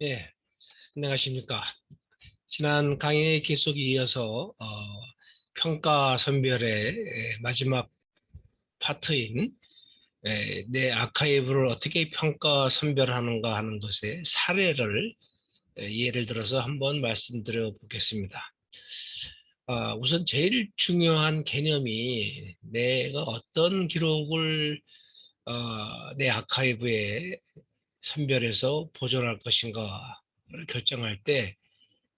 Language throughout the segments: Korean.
예, 안녕하십니까. 지난 강의에 계속 이어서 평가 선별의 마지막 파트인 내 아카이브를 어떻게 평가 선별하는가 하는 것의 사례를 예를 들어서 한번 말씀드려 보겠습니다. 우선 제일 중요한 개념이 내가 어떤 기록을 내 아카이브에 선별해서 보존할 것인가를 결정할 때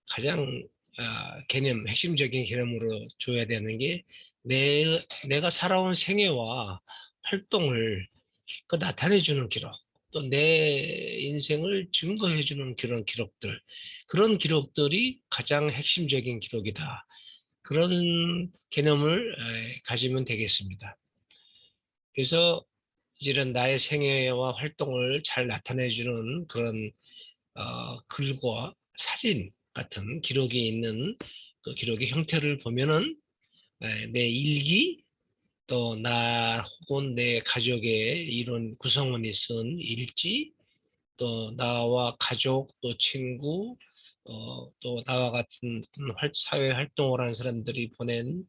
가장 핵심적인 개념으로 줘야 되는 게 내가 살아온 생애와 활동을 나타내주는 기록, 또 내 인생을 증거해주는 그런 기록들, 그런 기록들이 가장 핵심적인 기록이다. 그런 개념을 가지면 되겠습니다. 그래서 이런 나의 생애와 활동을 잘 나타내주는 그런 글과 사진 같은 기록이 있는 그 기록의 형태를 보면은 내 일기, 또 나 혹은 내 가족의 이런 구성원이 쓴 일지, 또 나와 가족, 또 친구, 또 나와 같은 사회 활동을 하는 사람들이 보낸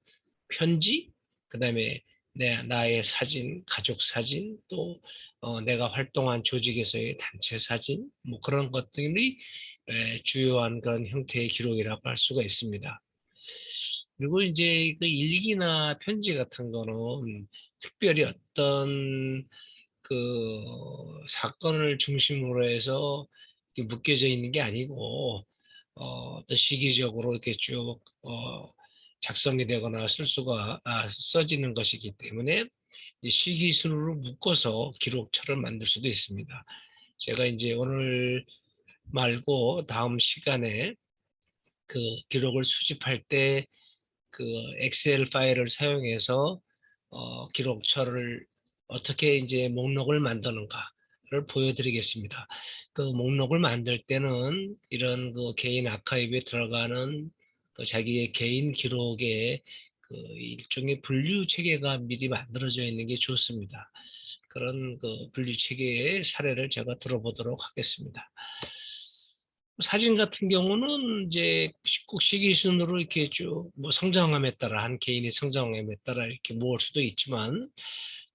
편지, 그다음에 나의 사진, 가족 사진, 또 내가 활동한 조직에서의 단체 사진, 뭐 그런 것들이 주요한 그런 형태의 기록이라고 할 수가 있습니다. 그리고 이제 그 일기나 편지 같은 거는 특별히 어떤 그 사건을 중심으로 해서 이렇게 묶여져 있는 게 아니고 어떤 시기적으로 이렇게 쭉 작성이 되거나 써지는 것이기 때문에 이 시기순으로 묶어서 기록처를 만들 수도 있습니다. 제가 이제 오늘 말고 다음 시간에 그 기록을 수집할 때 그 엑셀 파일을 사용해서 기록처를 어떻게 이제 목록을 만드는가를 보여드리겠습니다. 그 목록을 만들 때는 이런 그 개인 아카이브에 들어가는 그 자기의 개인 기록에 그 일종의 분류 체계가 미리 만들어져 있는 게 좋습니다. 그런 그 분류 체계의 사례를 제가 들어보도록 하겠습니다. 사진 같은 경우는 이제 꼭 시기순으로 이렇게 쭉 뭐 성장함에 따라 한 개인의 성장함에 따라 이렇게 모을 수도 있지만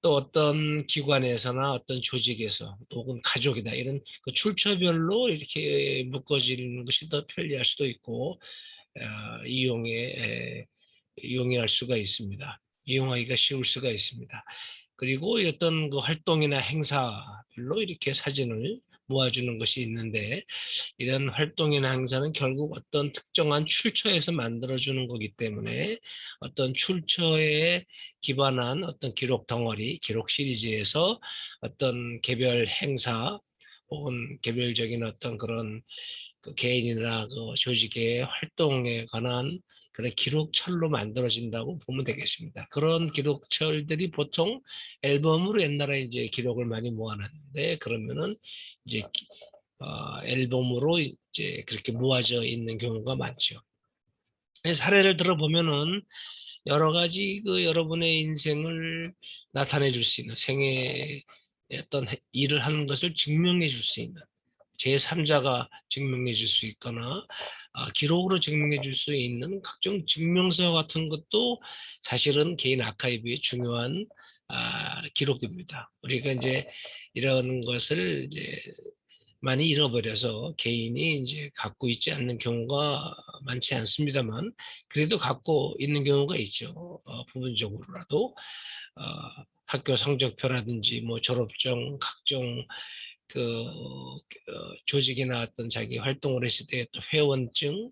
또 어떤 기관에서나 어떤 조직에서 혹은 가족이다 이런 그 출처별로 이렇게 묶어지는 것이 더 편리할 수도 있고 이용할 수가 있습니다. 이용하기가 쉬울 수가 있습니다. 그리고 어떤 그 활동이나 행사별로 이렇게 사진을 모아주는 것이 있는데 이런 활동이나 행사는 결국 어떤 특정한 출처에서 만들어주는 거기 때문에 어떤 출처에 기반한 어떤 기록 덩어리, 기록 시리즈에서 어떤 개별 행사 혹은 개별적인 어떤 그런 그 개인이나 그 조직의 활동에 관한 그런 기록철로 만들어진다고 보면 되겠습니다. 그런 기록철들이 보통 앨범으로 옛날에 이제 기록을 많이 모아놨는데 그러면은 이제 앨범으로 이제 그렇게 모아져 있는 경우가 많죠. 사례를 들어보면은 여러 가지 그 여러분의 인생을 나타내 줄 수 있는 생애의 어떤 일을 하는 것을 증명해 줄 수 있는 제3자가 증명해 줄 수 있거나 기록으로 증명해 줄 수 있는 각종 증명서 같은 것도 사실은 개인 아카이브의 중요한 기록입니다. 우리가 이제 이런 것을 이제 많이 잃어버려서 개인이 이제 갖고 있지 않는 경우가 많지 않습니다만 그래도 갖고 있는 경우가 있죠. 부분적으로라도 어, 학교 성적표라든지 뭐 졸업증, 각종 조직이나 어떤 자기 활동을 했을 때 또 회원증,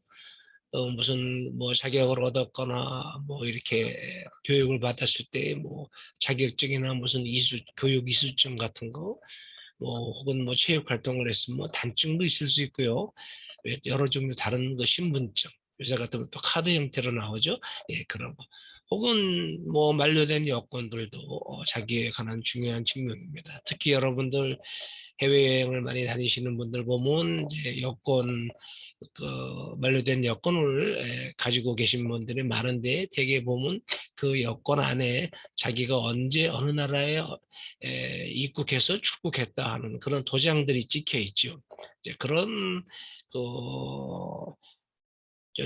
또 무슨 뭐 자격을 얻었거나 뭐 이렇게 교육을 받았을 때 뭐 자격증이나 무슨 교육 이수증 같은 거, 뭐 혹은 뭐 체육 활동을 했으면 뭐 단증도 있을 수 있고요. 여러 종류 다른 그 신분증, 요새 같으면 또 카드 형태로 나오죠. 예, 그런 거. 혹은 뭐 만료된 여권들도 자기에 관한 중요한 증명입니다. 특히 여러분들 해외여행을 많이 다니시는 분들 보면 이제 여권 그 만료된 여권을 가지고 계신 분들이 많은데 대개 보면 그 여권 안에 자기가 언제 어느 나라에 입국해서 출국했다 하는 그런 도장들이 찍혀 있죠. 이제 그런 그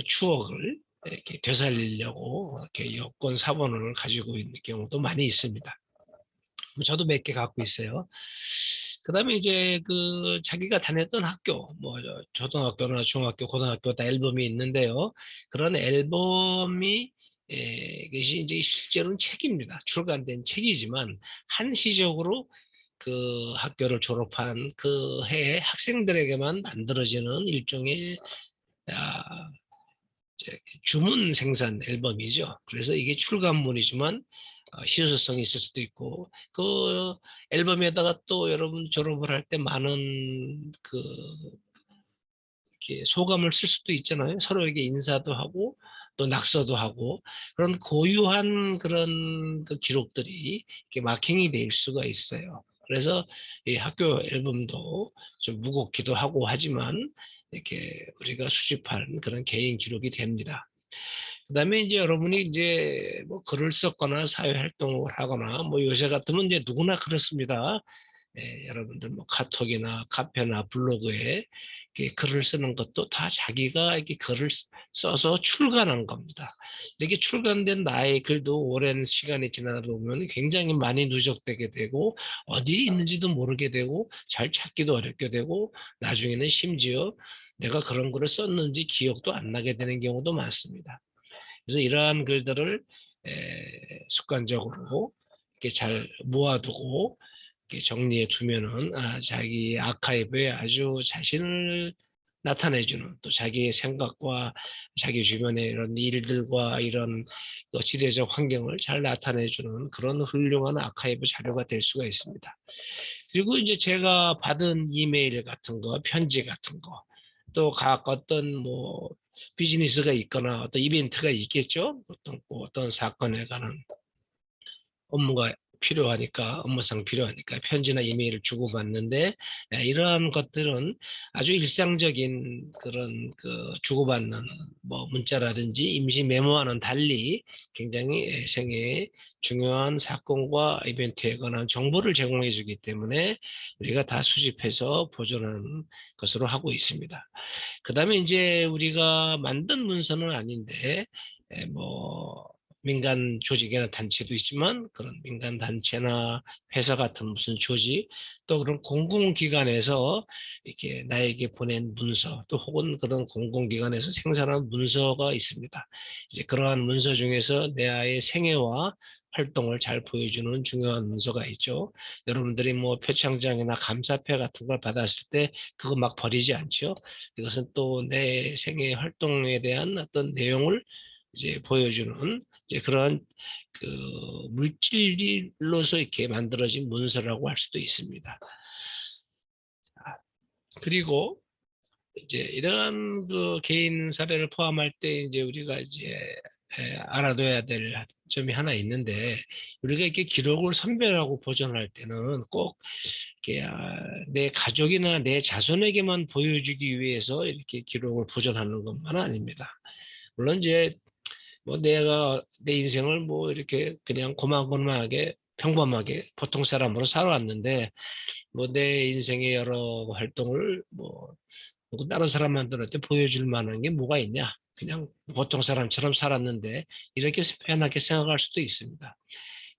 추억을 이렇게 되살리려고 이렇게 여권 사본을 가지고 있는 경우도 많이 있습니다. 저도 몇 개 갖고 있어요. 그다음에 이제 그 자기가 다녔던 학교, 뭐 초등학교나 중학교, 고등학교 다 앨범이 있는데요. 그런 앨범이 이것이 이제 실제로는 책입니다. 출간된 책이지만 한시적으로 그 학교를 졸업한 그 해의 학생들에게만 만들어지는 일종의 아 이제 주문 생산 앨범이죠. 그래서 이게 출간물이지만 희소성이 있을 수도 있고 그 앨범에다가 또 여러분 졸업을 할 때 많은 그 이렇게 소감을 쓸 수도 있잖아요. 서로에게 인사도 하고 또 낙서도 하고 그런 고유한 그런 그 기록들이 이렇게 마킹이 될 수가 있어요. 그래서 이 학교 앨범도 좀 무겁기도 하고 하지만 이렇게 우리가 수집한 그런 개인 기록이 됩니다. 그다음에 이제 여러분이 이제 뭐 글을 썼거나 사회 활동을 하거나 뭐 요새 같으면 이제 누구나 그렇습니다. 예, 여러분들 뭐 카톡이나 카페나 블로그에 이렇게 글을 쓰는 것도 다 자기가 이렇게 글을 써서 출간한 겁니다. 이렇게 출간된 나의 글도 오랜 시간이 지나다 보면 굉장히 많이 누적되게 되고 어디에 있는지도 모르게 되고 잘 찾기도 어렵게 되고 나중에는 심지어 내가 그런 글을 썼는지 기억도 안 나게 되는 경우도 많습니다. 그래서 이러한 글들을 습관적으로 이렇게 잘 모아두고 이렇게 정리해 두면은 자기 아카이브에 아주 자신을 나타내주는 또 자기의 생각과 자기 주변의 이런 일들과 이런 지대적 환경을 잘 나타내주는 그런 훌륭한 아카이브 자료가 될 수가 있습니다. 그리고 이제 제가 받은 이메일 같은 거, 편지 같은 거, 또 각 어떤 뭐 비즈니스가 있거나 어떤 이벤트가 있겠죠. 어떤 사건에 관한 업무가 필요하니까 업무상 필요하니까 편지나 이메일을 주고받는데 이러한 것들은 아주 일상적인 그런 그 주고받는 뭐 문자라든지 임시 메모와는 달리 굉장히 생애에 중요한 사건과 이벤트에 관한 정보를 제공해 주기 때문에 우리가 다 수집해서 보존하는 것으로 하고 있습니다. 그다음에 이제 우리가 만든 문서는 아닌데 뭐 민간 조직이나 단체도 있지만 그런 민간 단체나 회사 같은 무슨 조직 또 그런 공공기관에서 이렇게 나에게 보낸 문서 또 혹은 그런 공공기관에서 생산한 문서가 있습니다. 이제 그러한 문서 중에서 내 아이의 생애와 활동을 잘 보여주는 중요한 문서가 있죠. 여러분들이 뭐 표창장이나 감사패 같은 걸 받았을 때 그거 막 버리지 않죠. 이것은 또 내 생애 활동에 대한 어떤 내용을 이제 보여주는 이제 그런 그 물질로서 이렇게 만들어진 문서라고 할 수도 있습니다. 그리고 이제 이러한 그 개인 사례를 포함할 때 이제 우리가 이제 알아둬야 될 점이 하나 있는데 우리가 이렇게 기록을 선별하고 보존할 때는 꼭 이렇게 내 가족이나 내 자손에게만 보여주기 위해서 이렇게 기록을 보존하는 것만 아닙니다. 물론 이제 뭐 내가 내 인생을 뭐 이렇게 그냥 고만고만하게 평범하게 보통 사람으로 살아왔는데 뭐 내 인생의 여러 활동을 뭐 다른 사람한테 보여줄 만한 게 뭐가 있냐? 그냥 보통 사람처럼 살았는데 이렇게 편하게 생각할 수도 있습니다.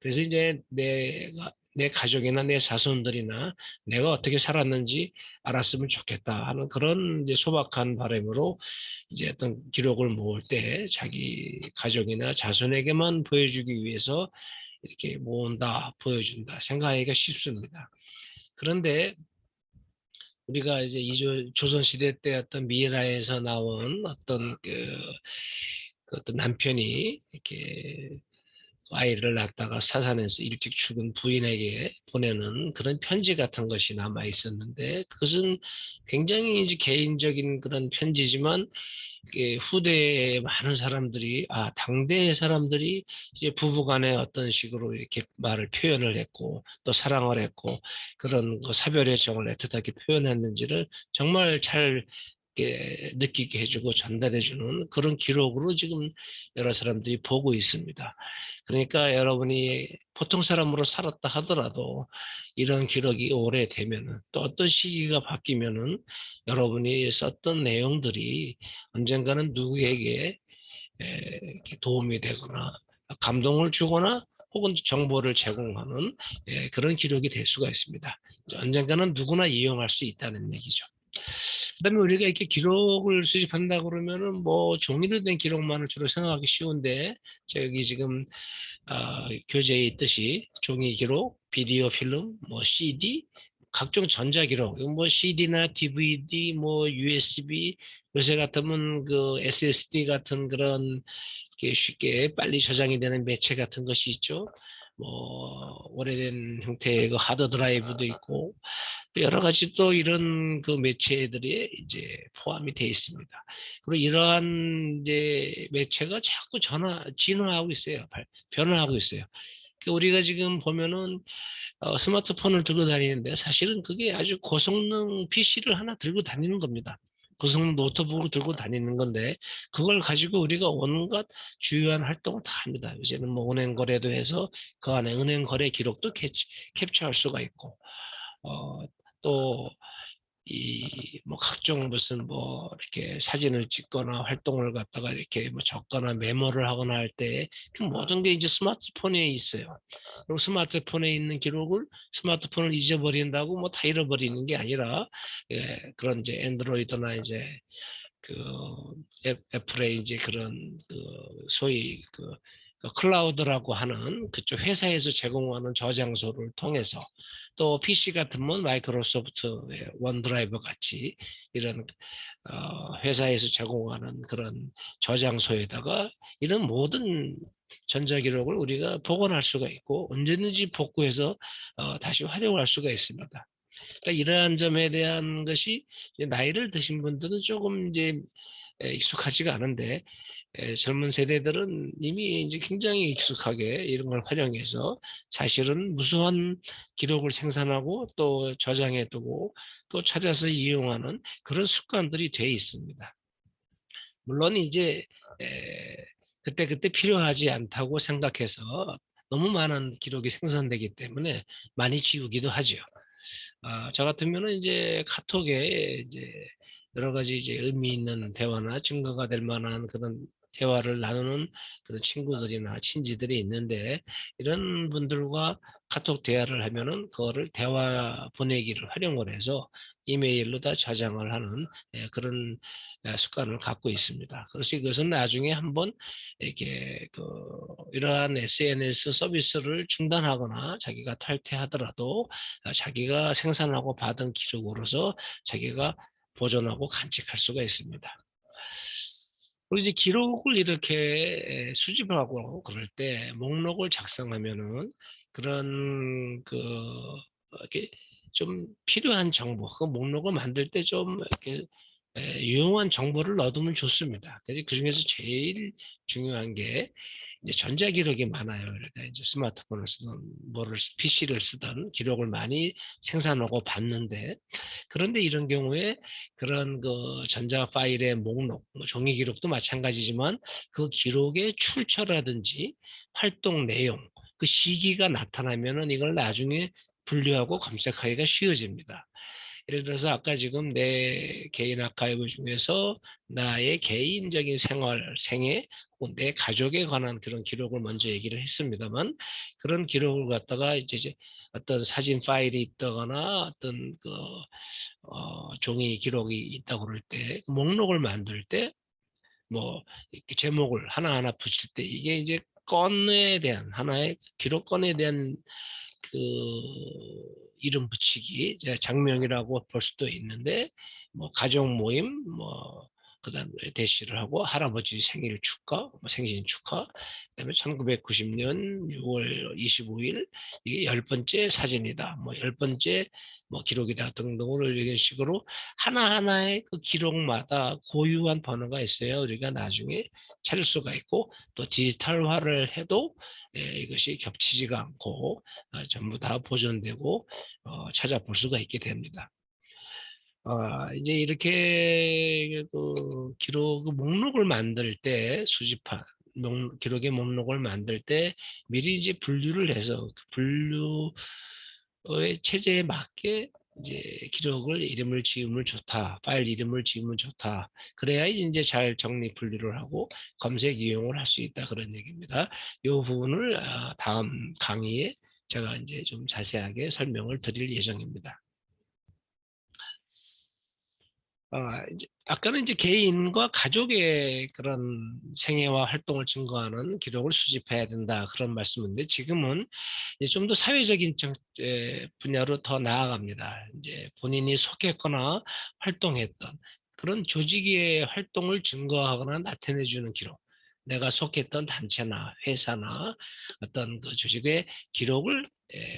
그래서 이제 내 가족이나 내 자손들이나 내가 어떻게 살았는지 알았으면 좋겠다 하는 그런 이제 소박한 바람으로 이제 어떤 기록을 모을 때 자기 가족이나 자손에게만 보여주기 위해서 이렇게 모은다, 보여준다 생각하기가 쉽습니다. 그런데 우리가 이제 조선시대 때 어떤 미라에서 나온 어떤 그 어떤 남편이 이렇게 아이를 낳다가 사산에서 일찍 죽은 부인에게 보내는 그런 편지 같은 것이 남아 있었는데 그것은 굉장히 이제 개인적인 그런 편지지만 이게 후대에 많은 사람들이 당대의 사람들이 이제 부부간에 어떤 식으로 이렇게 말을 표현을 했고 또 사랑을 했고 그런 그 사별의 정을 애틋하게 표현했는지를 정말 잘 느끼게 해주고 전달해주는 그런 기록으로 지금 여러 사람들이 보고 있습니다. 그러니까 여러분이 보통 사람으로 살았다 하더라도 이런 기록이 오래되면은 또 어떤 시기가 바뀌면은 여러분이 썼던 내용들이 언젠가는 누구에게 이렇게 도움이 되거나 감동을 주거나 혹은 정보를 제공하는 그런 기록이 될 수가 있습니다. 언젠가는 누구나 이용할 수 있다는 얘기죠. 그다음에 우리가 이렇게 기록을 수집한다 그러면은 뭐 종이로 된 기록만을 주로 생각하기 쉬운데 저기 지금 교재에 있듯이 종이 기록, 비디오 필름, 뭐 CD, 각종 전자 기록, 뭐 CD나 DVD, 뭐 USB, 요새 같으면 그 SSD 같은 그런 이렇게 쉽게 빨리 저장이 되는 매체 같은 것이 있죠. 뭐 오래된 형태의 그 하드 드라이브도 있고 여러 가지 또 이런 그 매체들이 이제 포함이 되어 있습니다. 그리고 이러한 이제 매체가 자꾸 진화하고 있어요. 변화하고 있어요. 우리가 지금 보면은 스마트폰을 들고 다니는데 사실은 그게 아주 고성능 PC를 하나 들고 다니는 겁니다. 고성능 노트북을 들고 다니는 건데 그걸 가지고 우리가 온갖 주요한 활동을 다 합니다. 요새는 뭐 은행 거래도 해서 그 안에 은행 거래 기록도 캡처할 수가 있고 또 이 뭐 각종 무슨 뭐 이렇게 사진을 찍거나 활동을 갖다가 이렇게 뭐 적거나 메모를 하거나 할 때 그 모든 게 이제 스마트폰에 있어요. 그리고 스마트폰에 있는 기록을 스마트폰을 잊어버린다고 뭐 다 잃어버리는 게 아니라 그런 이제 애드로이드나 이제 그 애플의 이제 그런 그 소위 그 클라우드라고 하는 그쪽 회사에서 제공하는 저장소를 통해서 또 PC 같으면 마이크로소프트의 원드라이브 같이 이런 회사에서 제공하는 그런 저장소에다가 이런 모든 전자기록을 우리가 복원할 수가 있고 언제든지 복구해서 다시 활용할 수가 있습니다. 그러니까 이러한 점에 대한 것이 나이를 드신 분들은 조금 이제 익숙하지가 않은데 젊은 세대들은 이미 이제 굉장히 익숙하게 이런 걸 활용해서 사실은 무수한 기록을 생산하고 또 저장해 두고 또 찾아서 이용하는 그런 습관들이 돼 있습니다. 물론 이제 에, 그때그때 필요하지 않다고 생각해서 너무 많은 기록이 생산되기 때문에 많이 지우기도 하죠. 저 같으면은 이제 카톡에 이제 여러 가지 이제 의미 있는 대화나 증거가 될 만한 그런 대화를 나누는 그런 친구들이나 친지들이 있는데 이런 분들과 카톡 대화를 하면은 그거를 대화 보내기를 활용을 해서 이메일로 다 저장을 하는 그런 습관을 갖고 있습니다. 그래서 이것은 나중에 한번 이렇게 이러한 SNS 서비스를 중단하거나 자기가 탈퇴하더라도 자기가 생산하고 받은 기록으로서 자기가 보존하고 간직할 수가 있습니다. 그리고 이제 기록을 이렇게 수집하고 그럴 때 목록을 작성하면은 그런 이렇게 좀 필요한 정보, 그 목록을 만들 때 좀 이렇게 유용한 정보를 넣어두면 좋습니다. 그 중에서 제일 중요한 게 이제 전자기록이 많아요. 그러니까 이제 스마트폰을 쓰든 뭐를 PC를 쓰든 기록을 많이 생산하고 받는데 그런데 이런 경우에 그런 그 전자 파일의 목록, 뭐 종이 기록도 마찬가지지만 그 기록의 출처라든지 활동 내용, 그 시기가 나타나면은 이걸 나중에 분류하고 검색하기가 쉬워집니다. 예를 들어서 아까 지금 내 개인 아카이브 중에서 나의 개인적인 생애 혹은 내 가족에 관한 그런 기록을 먼저 얘기를 했습니다만 그런 기록을 갖다가 이제 어떤 사진 파일이 있다거나 어떤 종이 기록이 있다고 그럴 때 목록을 만들 때 뭐 이렇게 제목을 하나하나 붙일 때 이게 이제 건에 대한 하나의 기록건에 대한 그 이름 붙이기 이제 장명이라고 볼 수도 있는데 뭐 가족 모임 뭐 그다음에 대시를 하고 할아버지 생일 축하 뭐 생신 축하 그다음에 1990년 6월 25일 이게 열 번째 사진이다 뭐 열 번째 뭐 기록이다 등등으로 이런 식으로 하나하나의 그 기록마다 고유한 번호가 있어요. 우리가 나중에 찾을 수가 있고 또 디지털화를 해도 이것이 겹치지가 않고 전부 다 보존되고 찾아볼 수가 있게 됩니다. 이제 이렇게 기록 목록을 만들 때 수집한 기록의 목록을 만들 때 미리 이제 분류를 해서 그 분류의 체제에 맞게 이제 기록을 이름을 지으면 좋다. 파일 이름을 지으면 좋다. 그래야 이제 잘 정리 분류를 하고 검색 이용을 할 수 있다. 그런 얘기입니다. 이 부분을 다음 강의에 제가 이제 좀 자세하게 설명을 드릴 예정입니다. 이제 아까는 이제 개인과 가족의 그런 생애와 활동을 증거하는 기록을 수집해야 된다 그런 말씀인데 지금은 이제 좀 더 사회적인 분야로 더 나아갑니다. 이제 본인이 속했거나 활동했던 그런 조직의 활동을 증거하거나 나타내주는 기록. 내가 속했던 단체나 회사나 어떤 그 조직의 기록을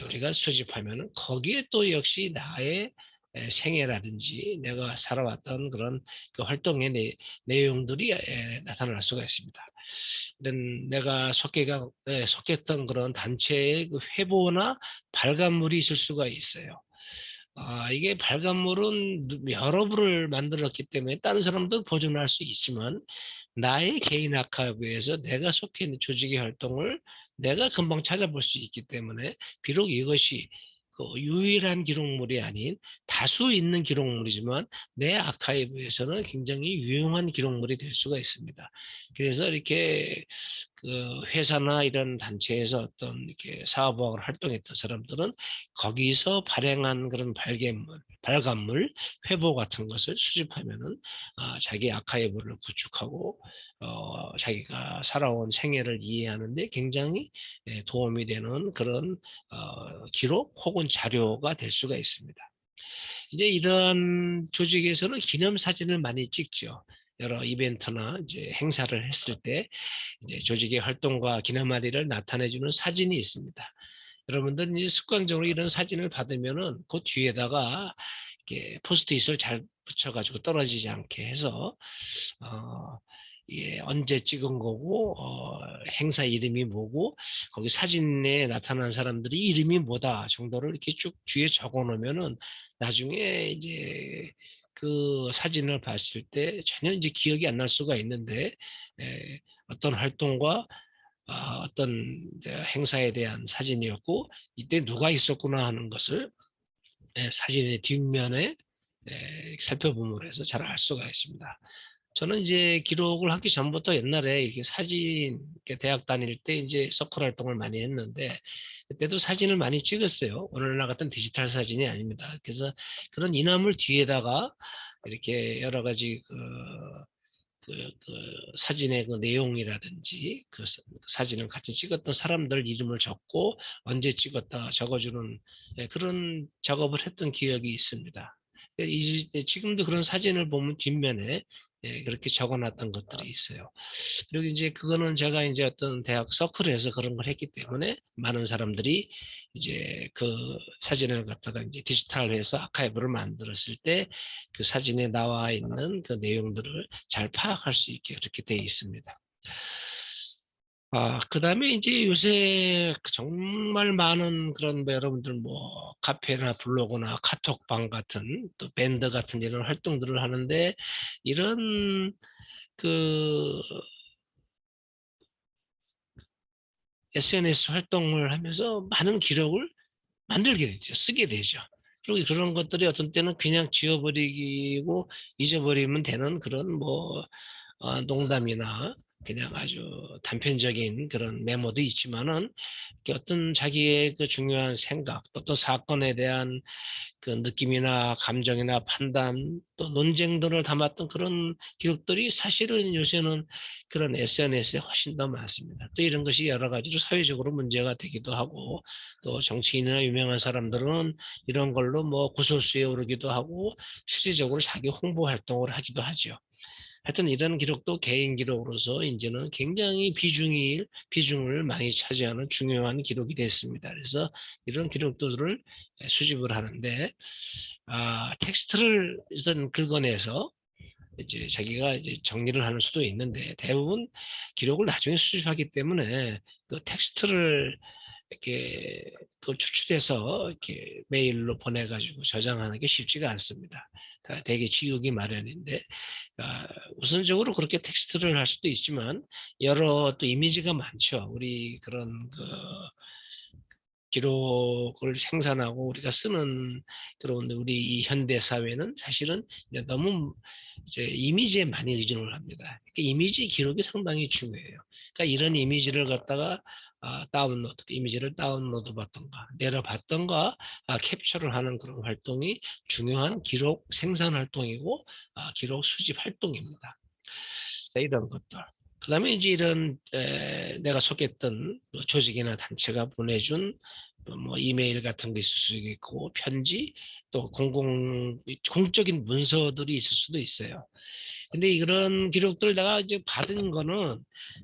우리가 수집하면은 거기에 또 역시 나의 생애라든지 내가 살아왔던 그런 그 활동의 내용들이 나타날 수가 있습니다. 이런 내가 속했던 그런 단체의 그 회보나 발간물이 있을 수가 있어요. 이게 발간물은 여러 부를 만들었기 때문에 다른 사람도 보존할 수 있지만 나의 개인 아카이브에서 내가 속해 있는 조직의 활동을 내가 금방 찾아볼 수 있기 때문에 비록 이것이 그 유일한 기록물이 아닌 다수 있는 기록물이지만 내 아카이브에서는 굉장히 유용한 기록물이 될 수가 있습니다. 그래서 이렇게 그 회사나 이런 단체에서 어떤 이렇게 사업을 활동했던 사람들은 거기서 발행한 그런 발간물, 회보 같은 것을 수집하면은 자기 아카이브를 구축하고 자기가 살아온 생애를 이해하는 데 굉장히 도움이 되는 그런 기록 혹은 자료가 될 수가 있습니다. 이제 이런 조직에서는 기념사진을 많이 찍죠. 여러 이벤트나 이제 행사를 했을 때 이제 조직의 활동과 기념하리를 나타내주는 사진이 있습니다. 여러분들 이제 습관적으로 이런 사진을 받으면은 그 뒤에다가 이렇게 포스트잇을 잘 붙여가지고 떨어지지 않게 해서 언제 찍은 거고 행사 이름이 뭐고 거기 사진에 나타난 사람들이 이름이 뭐다 정도를 이렇게 쭉 뒤에 적어 놓으면은 나중에 이제 그 사진을 봤을 때 전혀 이제 기억이 안 날 수가 있는데 어떤 활동과 어떤 행사에 대한 사진이었고 이때 누가 있었구나 하는 것을 사진의 뒷면에 살펴봄으로 해서 잘 알 수가 있습니다. 저는 이제 기록을 하기 전부터 옛날에 이렇게 사진, 이렇게 대학 다닐 때 이제 서클 활동을 많이 했는데 그때도 사진을 많이 찍었어요. 오늘날 같은 디지털 사진이 아닙니다. 그래서 그런 이나물 뒤에다가 이렇게 여러 가지 사진의 그 내용이라든지 사진을 같이 찍었던 사람들 이름을 적고 언제 찍었다 적어주는 그런 작업을 했던 기억이 있습니다. 지금도 그런 사진을 보면 뒷면에 그렇게 적어놨던 것들이 있어요. 그리고 이제 그거는 제가 이제 어떤 대학 서클에서 그런 걸 했기 때문에 많은 사람들이 이제 그 사진을 갖다가 이제 디지털해서 아카이브를 만들었을 때 그 사진에 나와 있는 그 내용들을 잘 파악할 수 있게 그렇게 돼 있습니다. 그다음에 이제 요새 정말 많은 그런 뭐 여러분들 뭐 카페나 블로그나 카톡방 같은 또 밴드 같은 이런 활동들을 하는데 이런 그 SNS 활동을 하면서 많은 기록을 만들게 되죠. 쓰게 되죠. 그리고 그런 것들이 어떤 때는 그냥 지워버리고 잊어버리면 되는 그런 뭐 농담이나 그냥 아주 단편적인 그런 메모도 있지만은 어떤 자기의 그 중요한 생각, 또 어떤 사건에 대한 그 느낌이나 감정이나 판단, 또 논쟁들을 담았던 그런 기록들이 사실은 요새는 그런 SNS에 훨씬 더 많습니다. 또 이런 것이 여러 가지로 사회적으로 문제가 되기도 하고, 또 정치인이나 유명한 사람들은 이런 걸로 뭐 구설수에 오르기도 하고, 실질적으로 자기 홍보 활동을 하기도 하죠. 하여튼 이런 기록도 개인 기록으로서 이제는 굉장히 비중을 많이 차지하는 중요한 기록이 됐습니다. 그래서 이런 기록들을 수집을 하는데, 텍스트를 우선 긁어내서 이제 자기가 이제 정리를 하는 수도 있는데 대부분 기록을 나중에 수집하기 때문에 그 텍스트를 이렇게 그걸 추출해서 이렇게 메일로 보내 가지고 저장하는 게 쉽지가 않습니다. 다 되게 지우기 마련인데 우선적으로 그렇게 텍스트를 할 수도 있지만 여러 또 이미지가 많죠. 우리 그런 기록을 생산하고 우리가 쓰는 그런 우리 이 현대 사회는 사실은 이제 너무 이제 이미지에 많이 의존을 합니다. 그러니까 이미지 기록이 상당히 중요해요. 그러니까 이런 이미지를 갖다가 이미지를 다운로드 받던가 내려받던가 캡처를 하는 그런 활동이 중요한 기록 생산 활동이고 기록 수집 활동입니다. 자, 이런 것들. 그다음에 이제 이런 내가 속했던 조직이나 단체가 보내준 뭐 이메일 같은 게 있을 수도 있고 편지 또 공적인 문서들이 있을 수도 있어요. 근데 이런 기록들 내가 이제 받은 거는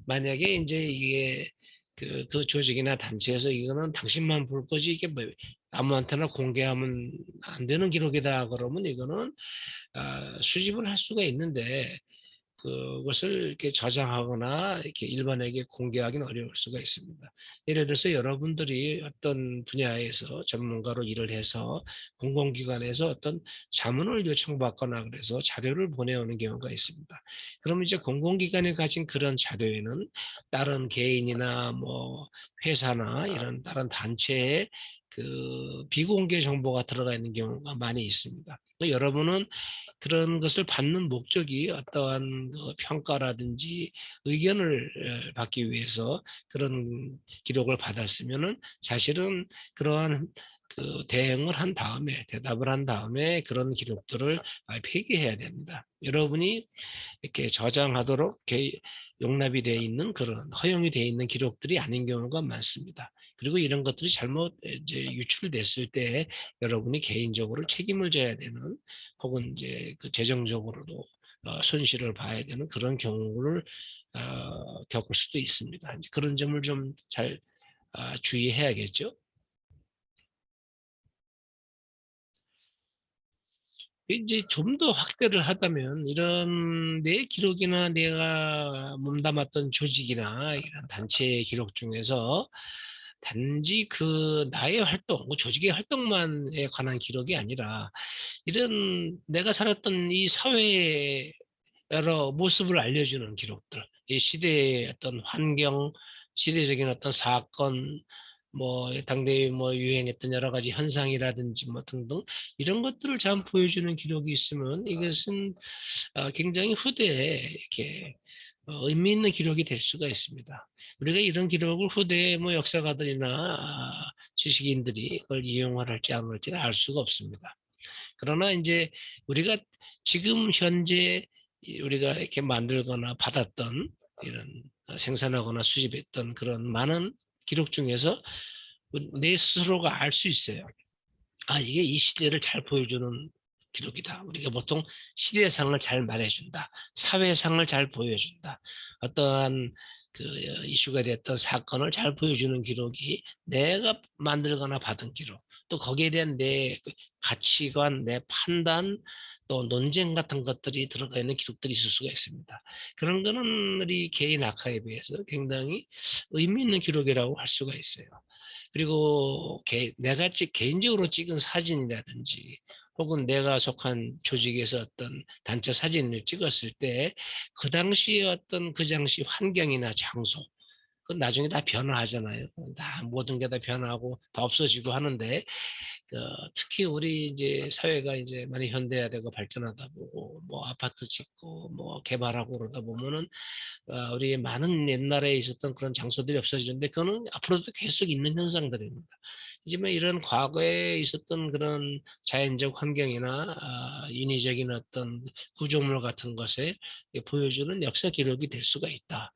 만약에 이제 이게 그 조직이나 단체에서 이거는 당신만 볼 거지 이게 뭐 아무한테나 공개하면 안 되는 기록이다 그러면 이거는 수집을 할 수가 있는데 그것을 이렇게 저장하거나 이렇게 일반에게 공개하기는 어려울 수가 있습니다. 예를 들어서 여러분들이 어떤 분야에서 전문가로 일을 해서 공공기관에서 어떤 자문을 요청받거나 그래서 자료를 보내오는 경우가 있습니다. 그러면 이제 공공기관이 가진 그런 자료에는 다른 개인이나 뭐 회사나 이런 다른 단체의 비공개 정보가 들어가 있는 경우가 많이 있습니다. 여러분은 그런 것을 받는 목적이 어떠한 평가라든지 의견을 받기 위해서 그런 기록을 받았으면은 사실은 그러한 대응을 한 다음에 대답을 한 다음에 그런 기록들을 폐기해야 됩니다. 여러분이 이렇게 저장하도록 용납이 되어 있는 그런 허용이 되어 있는 기록들이 아닌 경우가 많습니다. 그리고 이런 것들이 잘못 이제 유출됐을 때 여러분이 개인적으로 책임을 져야 되는 혹은 이제 재정적으로도 손실을 봐야 되는 그런 경우를 겪을 수도 있습니다. 이제 그런 점을 좀 잘 주의해야겠죠. 이제 좀 더 확대를 하다면 이런 내 기록이나 내가 몸담았던 조직이나 이런 단체의 기록 중에서 단지 나의 활동, 뭐 조직의 활동만에 관한 기록이 아니라 이런 내가 살았던 이 사회의 여러 모습을 알려주는 기록들, 이 시대의 어떤 환경, 시대적인 어떤 사건, 뭐 당대에 뭐 유행했던 여러 가지 현상이라든지 뭐 등등 이런 것들을 잘 보여주는 기록이 있으면 이것은 굉장히 후대에 이렇게 의미 있는 기록이 될 수가 있습니다. 우리가 이런 기록을 후대에 뭐 역사가들이나 지식인들이 그걸 이용을 할지 안 할지는 알 수가 없습니다. 그러나 이제 우리가 지금 현재 우리가 이렇게 만들거나 받았던 이런 생산하거나 수집했던 그런 많은 기록 중에서 내 스스로가 알 수 있어요. 이게 이 시대를 잘 보여주는 기록이다. 우리가 보통 시대상을 잘 말해준다. 사회상을 잘 보여준다. 어떠한 이슈가 됐던 사건을 잘 보여주는 기록이 내가 만들거나 받은 기록, 또 거기에 대한 내 가치관, 내 판단, 또 논쟁 같은 것들이 들어가 있는 기록들이 있을 수가 있습니다. 그런 거는 우리 개인 아카이브에서 굉장히 의미 있는 기록이라고 할 수가 있어요. 그리고 내가 개인적으로 찍은 사진이라든지 혹은 내가 속한 조직에서 어떤 단체 사진을 찍었을 때 그 당시에 어떤 그 당시 환경이나 장소 그건 나중에 다 변화하잖아요. 다 모든 게 다 변하고 다 없어지고 하는데 그 특히 우리 이제 사회가 이제 많이 현대화되고 발전하다 보고 뭐 아파트 짓고 뭐 개발하고 그러다 보면은 우리 많은 옛날에 있었던 그런 장소들이 없어지는데 그거는 앞으로도 계속 있는 현상들입니다. 하지만 이런 과거에 있었던 그런 자연적 환경이나 인위적인 어떤 구조물 같은 것에 보여주는 역사 기록이 될 수가 있다.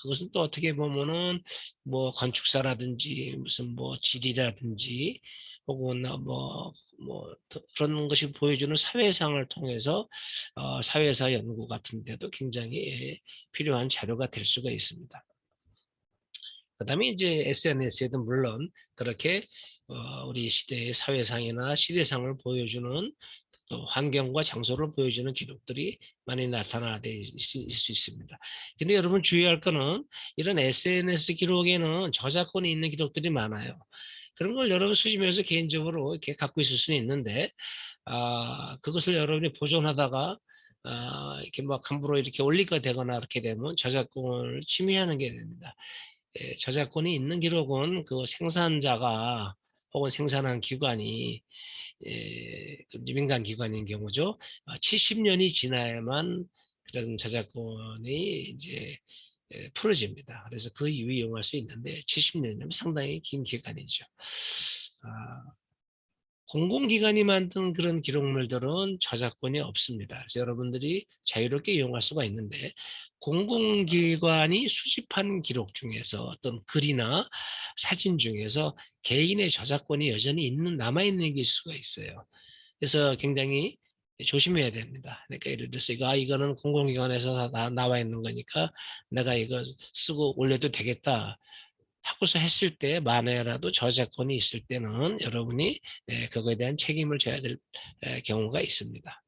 그것은 또 어떻게 보면은 뭐 건축사라든지 무슨 뭐 지리라든지 혹은 그런 것이 보여주는 사회상을 통해서 사회사 연구 같은 데도 굉장히 필요한 자료가 될 수가 있습니다. 그다음에 이제 SNS에도 물론 그렇게 우리 시대의 사회상이나 시대상을 보여주는 또 환경과 장소를 보여주는 기록들이 많이 나타나게 있을 수 있습니다. 근데 여러분 주의할 거는 이런 SNS 기록에는 저작권이 있는 기록들이 많아요. 그런 걸 여러분 수집해서 개인적으로 이렇게 갖고 있을 수는 있는데 그것을 여러분이 보존하다가 이렇게 막 함부로 이렇게 올리게 되거나 이렇게 되면 저작권을 침해하는 게 됩니다. 예, 저작권이 있는 기록은 그 생산자가 혹은 생산한 기관이 그 민간 기관인 경우죠. 70년이 지나야만 그런 저작권이 이제 풀어집니다. 그래서 그 이후에 이용할 수 있는데 70년이면 상당히 긴 기간이죠. 아, 공공기관이 만든 그런 기록물들은 저작권이 없습니다. 그래서 여러분들이 자유롭게 이용할 수가 있는데 공공기관이 수집한 기록 중에서 어떤 글이나 사진 중에서 개인의 저작권이 여전히 남아있는 게 있을 수가 있어요. 그래서 굉장히 조심해야 됩니다. 그러니까 예를 들어서 이거는 공공기관에서 나와 있는 거니까 내가 이거 쓰고 올려도 되겠다 하고서 했을 때 만에라도 저작권이 있을 때는 여러분이 그거에 대한 책임을 져야 될 경우가 있습니다.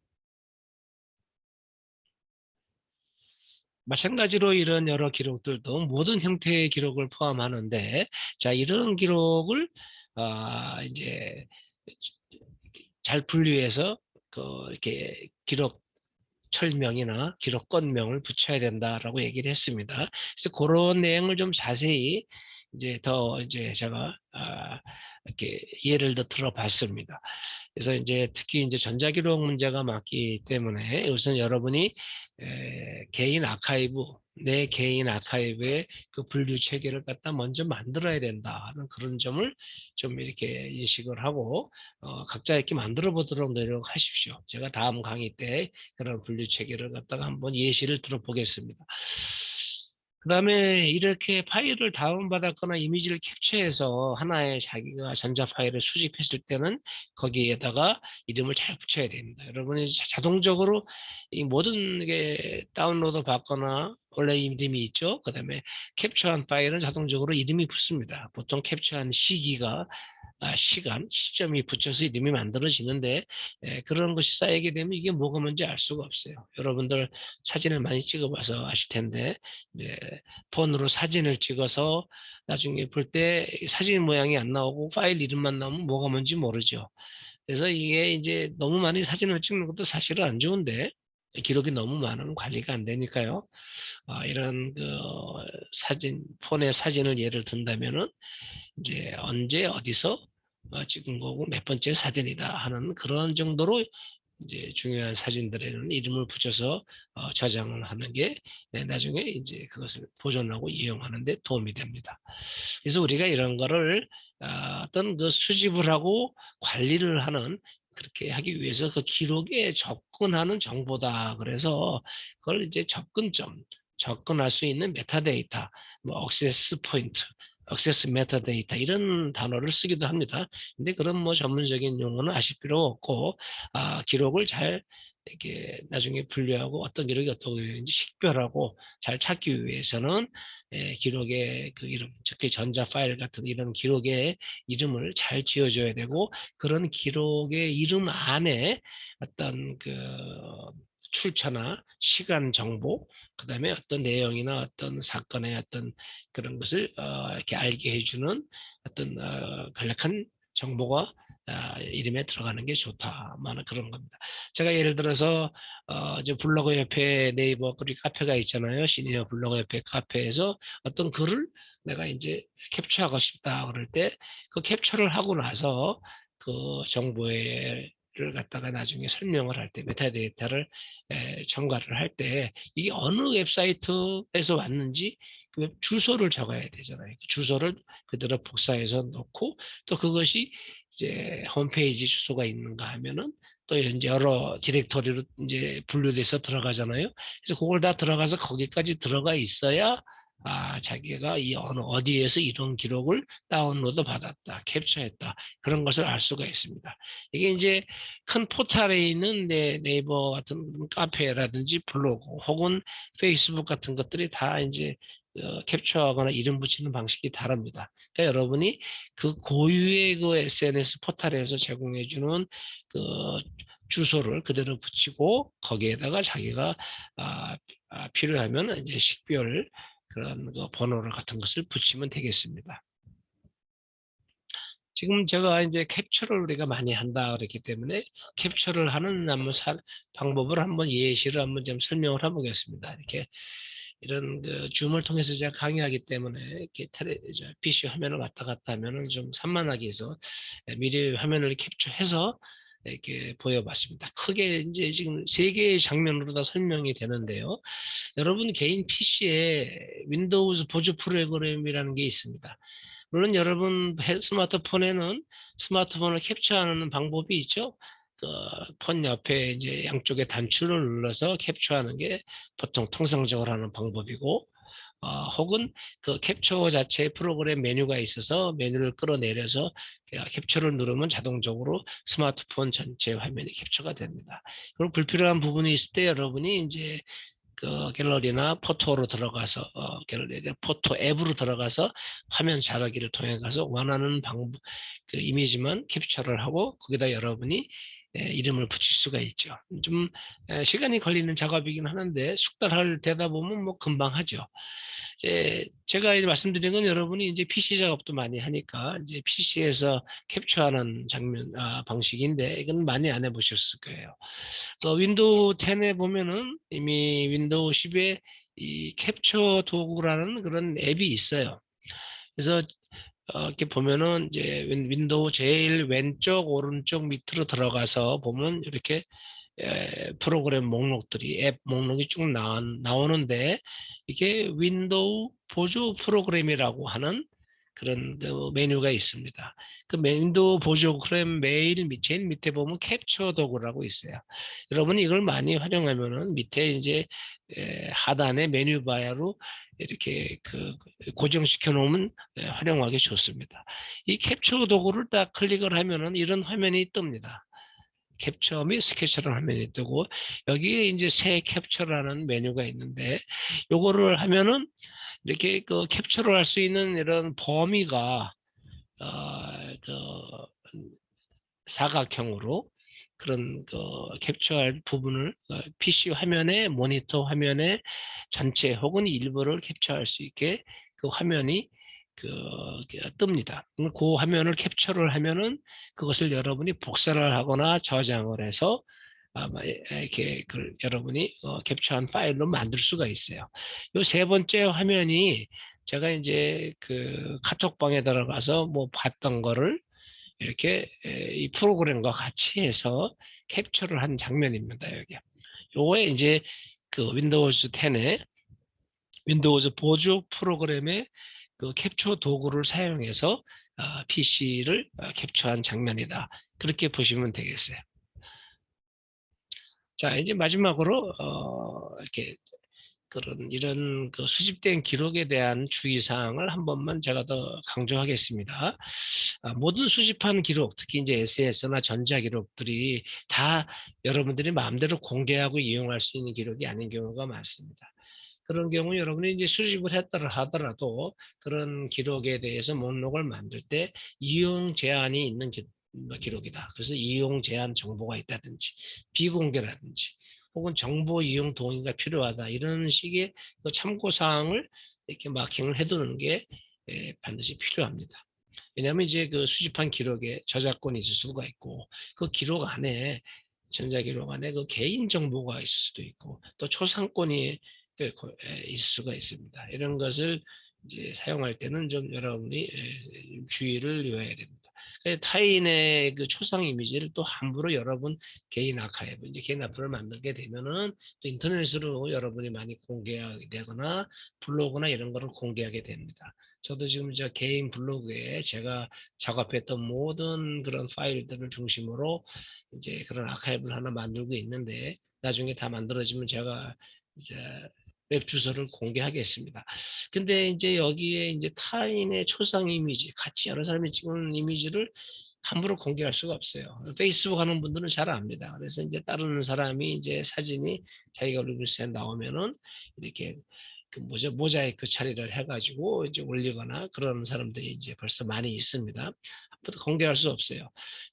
마찬가지로 이런 여러 기록들도 모든 형태의 기록을 포함하는데 자 이런 기록을 이제 잘 분류해서 이렇게 기록 철명이나 기록건명을 붙여야 된다라고 얘기를 했습니다. 그래서 그런 내용을 좀 자세히 이제 이제 제가 이렇게 예를 들어봤습니다. 그래서 이제 특히 이제 전자기록 문제가 많기 때문에 우선 여러분이 개인 아카이브, 내 개인 아카이브의 그 분류 체계를 갖다 먼저 만들어야 된다 하는 그런 점을 좀 이렇게 인식을 하고 각자 이렇게 만들어 보도록 노력하십시오. 제가 다음 강의 때 그런 분류 체계를 갖다가 한번 예시를 들어보겠습니다. 그다음에 이렇게 파일을 다운받았거나 이미지를 캡처해서 하나의 자기가 전자 파일을 수집했을 때는 거기에다가 이름을 잘 붙여야 됩니다. 여러분이 자동적으로 이 모든 게 다운로드 받거나 원래 이름이 있죠. 그다음에 캡처한 파일은 자동적으로 이름이 붙습니다. 보통 캡처한 시기가 시간, 시점이 붙여서 이름이 만들어지는데 그런 것이 쌓이게 되면 이게 뭐가 뭔지 알 수가 없어요. 여러분들 사진을 많이 찍어봐서 아실 텐데 이제 폰으로 사진을 찍어서 나중에 볼 때 사진 모양이 안 나오고 파일 이름만 나오면 뭐가 뭔지 모르죠. 그래서 이게 이제 너무 많이 사진을 찍는 것도 사실은 안 좋은데 기록이 너무 많으면 관리가 안 되니까요. 이런 그 폰의 사진을 예를 든다면은 이제 언제 어디서 찍은 거고 몇 번째 사진이다 하는 그런 정도로 이제 중요한 사진들에는 이름을 붙여서 저장을 하는 게 나중에 이제 그것을 보존하고 이용하는 데 도움이 됩니다. 그래서 우리가 이런 거를 어떤 그 수집을 하고 관리를 하는 그렇게 하기 위해서 그 기록에 접근하는 정보다. 그래서 그걸 이제 접근할 수 있는 메타데이터, 뭐 억세스 포인트, 억세스 메타데이터 이런 단어를 쓰기도 합니다. 근데 그런 뭐 전문적인 용어는 아실 필요 없고 기록을 잘 이렇게 나중에 분류하고 어떤 기록이 어떻게 되는지 식별하고 잘 찾기 위해서는 기록의 그 이름, 특히 전자 파일 같은 이런 기록의 이름을 잘 지어줘야 되고 그런 기록의 이름 안에 어떤 그 출처나 시간 정보, 그다음에 어떤 내용이나 어떤 사건의 어떤 그런 것을 이렇게 알게 해주는 어떤 간략한 정보가 이름에 들어가는 게 좋다. 뭐 그런 겁니다. 제가 예를 들어서 이제 블로그 옆에 네이버 그리고 카페가 있잖아요. 시니어 블로그 옆에 카페에서 어떤 글을 내가 이제 캡처하고 싶다 그럴 때 그 캡처를 하고 나서 그 정보를 갖다가 나중에 설명을 할 때 메타데이터를 첨가를 할 때 이게 어느 웹사이트에서 왔는지 그 주소를 적어야 되잖아요. 그 주소를 그대로 복사해서 넣고 또 그것이 이제 홈페이지 주소가 있는가 하면은 또 이제 여러 디렉터리로 이제 분류돼서 들어가잖아요. 그래서 그걸 다 들어가서 거기까지 들어가 있어야 자기가 이 어디에서 이런 기록을 다운로드 받았다, 캡처했다 그런 것을 알 수가 있습니다. 이게 이제 큰 포털에 있는 네이버 같은 카페라든지 블로그 혹은 페이스북 같은 것들이 다 이제 캡처하거나 이름 붙이는 방식이 다릅니다. 그러니까 여러분이 그 고유의 그 SNS 포털에서 제공해주는 그 주소를 그대로 붙이고 거기에다가 자기가 아, 필요하면 이제 식별 그런 그 번호를 같은 것을 붙이면 되겠습니다. 지금 제가 이제 캡처를 우리가 많이 한다 그랬기 때문에 캡처를 하는 한번 방법을 한번 예시를 한번 좀 설명을 해보겠습니다. 이렇게 이런 그 줌을 통해서 제가 강의하기 때문에 이렇게 PC 화면을 왔다 갔다 하면은 좀 산만하게 해서 미리 화면을 캡처해서 이렇게 보여봤습니다. 크게 이제 지금 세 개의 장면으로 다 설명이 되는데요. 여러분 개인 PC에 윈도우즈 보조 프로그램이라는 게 있습니다. 물론 여러분 스마트폰에는 스마트폰을 캡처하는 방법이 있죠. 그 폰 옆에 이제 양쪽에 단추를 눌러서 캡처하는 게 보통 통상적으로 하는 방법이고, 혹은 그 캡처 자체 프로그램 메뉴가 있어서 메뉴를 끌어내려서 캡처를 누르면 자동적으로 스마트폰 전체 화면이 캡처가 됩니다. 그리고 불필요한 부분이 있을 때 여러분이 이제 그 갤러리나 포토로 들어가서 갤러리 포토 앱으로 들어가서 화면 자르기를 통해 가서 원하는 방법 그 이미지만 캡처를 하고 거기다 여러분이 이름을 붙일 수가 있죠. 좀 시간이 걸리는 작업이긴 하는데 숙달할 되다 보면 뭐 금방 하죠. 이제 제가 이제 말씀드린 건 여러분이 이제 PC 작업도 많이 하니까 이제 PC에서 캡처하는 방식인데 이건 많이 안 해보셨을 거예요. 또 윈도우 10에 보면은 이미 윈도우 10에 이 캡처 도구라는 그런 앱이 있어요. 그래서 이렇게 보면은 이제 윈도우 제일 왼쪽 오른쪽 밑으로 들어가서 보면 이렇게 프로그램 목록들이 앱 목록이 쭉 나오는데 이게 윈도우 보조 프로그램이라고 하는 그런 그 메뉴가 있습니다. 그 윈도우 보조 프로그램 제일 밑에 보면 캡처 도구라고 있어요. 여러분이 이걸 많이 활용하면은 밑에 이제 하단의 메뉴바로 이렇게 그 고정시켜 놓으면 활용하기 좋습니다. 이 캡처 도구를 딱 클릭을 하면은 이런 화면이 뜹니다. 캡처 및 스케치라는 화면이 뜨고 여기에 이제 새 캡처라는 메뉴가 있는데 요거를 하면은 이렇게 그 캡처를 할 수 있는 이런 범위가 그 사각형으로 그런 그 캡처할 부분을 PC 화면에 모니터 화면에 전체 혹은 일부를 capture할 수 있게 그 화면이 그 뜹니다. 그 화면을 캡처를 하면은 그것을 여러분이 복사를 하거나 저장을 해서 아마 이렇게 그 여러분이 캡처한 파일로 만들 수가 있어요. 요 세 번째 화면이 제가 이제 그 카톡방에 들어가서 뭐 봤던 거를 이렇게 이 프로그램과 같이 해서 캡처를 한 장면입니다. 여기. 요거에 이제 그 윈도우즈 10에 윈도우즈 보조 프로그램의 그 캡처 도구를 사용해서 PC를 캡처한 장면이다. 그렇게 보시면 되겠어요. 자, 이제 마지막으로 이렇게 그런 이런 그 수집된 기록에 대한 주의사항을 한 번만 제가 더 강조하겠습니다. 모든 수집한 기록, 특히 이제 SNS나 전자기록들이 다 여러분들이 마음대로 공개하고 이용할 수 있는 기록이 아닌 경우가 많습니다. 그런 경우 여러분이 이제 수집을 했더라 하더라도 그런 기록에 대해서 목록을 만들 때 이용 제한이 있는 기록이다. 그래서 이용 제한 정보가 있다든지 비공개라든지 혹은 정보 이용 동의가 필요하다. 이런 식의 그 참고 사항을 이렇게 마킹을 해두는 게 반드시 필요합니다. 왜냐하면 이제 그 수집한 기록에 저작권이 있을 수가 있고 그 기록 안에 전자기록 안에 그 개인 정보가 있을 수도 있고 또 초상권이 있을 수가 있습니다. 이런 것을 이제 사용할 때는 좀 여러분이 주의를 요해야 됩니다. 타인의 그 초상 이미지를 또 함부로 여러분 개인 아카이브, 이제 개인 아카이브를 만들게 되면은 또 인터넷으로 여러분이 많이 공개하게 되거나 블로그나 이런 거를 공개하게 됩니다. 저도 지금 저 개인 블로그에 제가 작업했던 모든 그런 파일들을 중심으로 이제 그런 아카이브를 하나 만들고 있는데 나중에 다 만들어지면 제가 이제 웹 주소를 공개하겠습니다. 근데 이제 여기에 이제 타인의 초상 이미지, 같이 여러 사람이 찍은 이미지를 함부로 공개할 수가 없어요. 페이스북 하는 분들은 잘 압니다. 그래서 이제 다른 사람이 이제 사진이 자기가 올리고 나오면은 이렇게 그 모자이크 처리를 해가지고 이제 올리거나 그런 사람들이 이제 벌써 많이 있습니다. 공개할 수 없어요.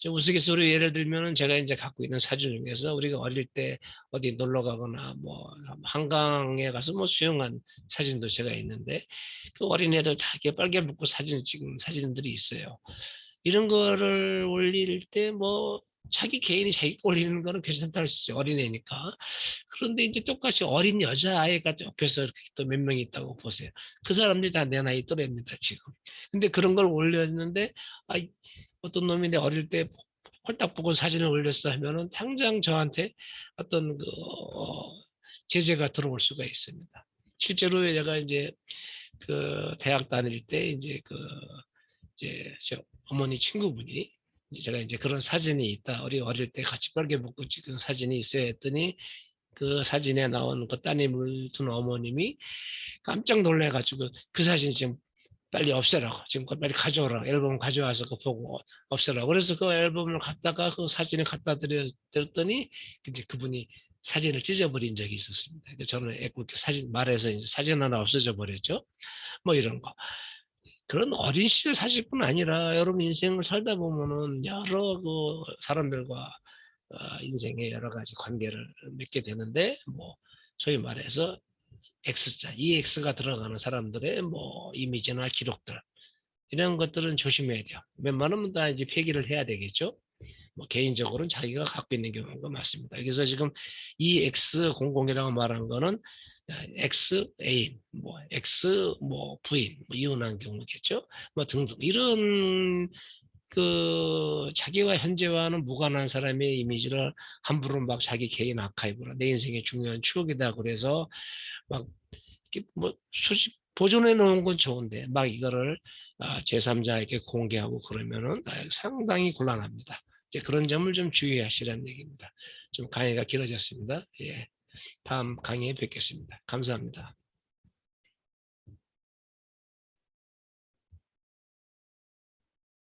우스갯소리 예를 들면은 제가 이제 갖고 있는 사진 중에서 우리가 어릴 때 어디 놀러 가거나 뭐 한강에 가서 뭐 수영한 사진도 제가 있는데 그 어린애들 다 이렇게 빨개 벗고 사진 찍은 사진들이 있어요. 이런 거를 올릴 때 뭐 자기 개인이 자기가 올리는 거는 괜찮다 할 수 있어요, 어린애니까. 그런데 이제 똑같이 어린 여자아이가 옆에서 이렇게 또 몇 명 있다고 보세요. 그 사람들이 다 내 나이 또래입니다, 지금. 근데 그런 걸 올렸는데 아이 어떤 놈이 내 어릴 때 홀딱 보고 사진을 올렸어 하면은 당장 저한테 어떤 제재가 들어올 수가 있습니다. 실제로 제가 이제 그 대학 다닐 때 이제 저 어머니 친구분이 이제 제가 이제 그런 사진이 있다. 우리 어릴 때 같이 빨개 벗고 찍은 사진이 있어요 했더니 그 사진에 나온 그 따님을 둔 어머님이 깜짝 놀래 가지고 그 사진 지금 빨리 없애라고. 지금 빨리 가져오라고. 앨범 가져와서 그거 보고 없애라고. 그래서 그 앨범을 갖다가 그 사진을 갖다 드렸더니 이제 그분이 사진을 찢어버린 적이 있었습니다. 그래서 저는 애꿎게 사진 말해서 이제 사진 하나 없어져 버렸죠. 뭐 이런 거. 그런 어린 시절 사실뿐 아니라 여러분 인생을 살다 보면은 여러 그 사람들과 인생의 여러 가지 관계를 맺게 되는데 뭐 소위 말해서 X자, EX가 들어가는 사람들의 뭐 이미지나 기록들 이런 것들은 조심해야 돼요. 웬만하면 다 이제 폐기를 해야 되겠죠. 뭐 개인적으로는 자기가 갖고 있는 경우가 많습니다. 그래서 지금 EX00이라고 말한 거는 X 애인, 뭐 X 뭐 부인, 뭐 이혼한 경우겠죠. 뭐 등등 이런 그 자기와 현재와는 무관한 사람의 이미지를 함부로 막 자기 개인 아카이브로 내 인생의 중요한 추억이다 그래서 막 이렇게 뭐 수집 보존해 놓은 건 좋은데 막 이거를 제3자에게 공개하고 그러면은 상당히 곤란합니다. 이제 그런 점을 좀 주의하시라는 얘기입니다. 좀 강의가 길어졌습니다. 예. 다음 강의에 뵙겠습니다. 감사합니다.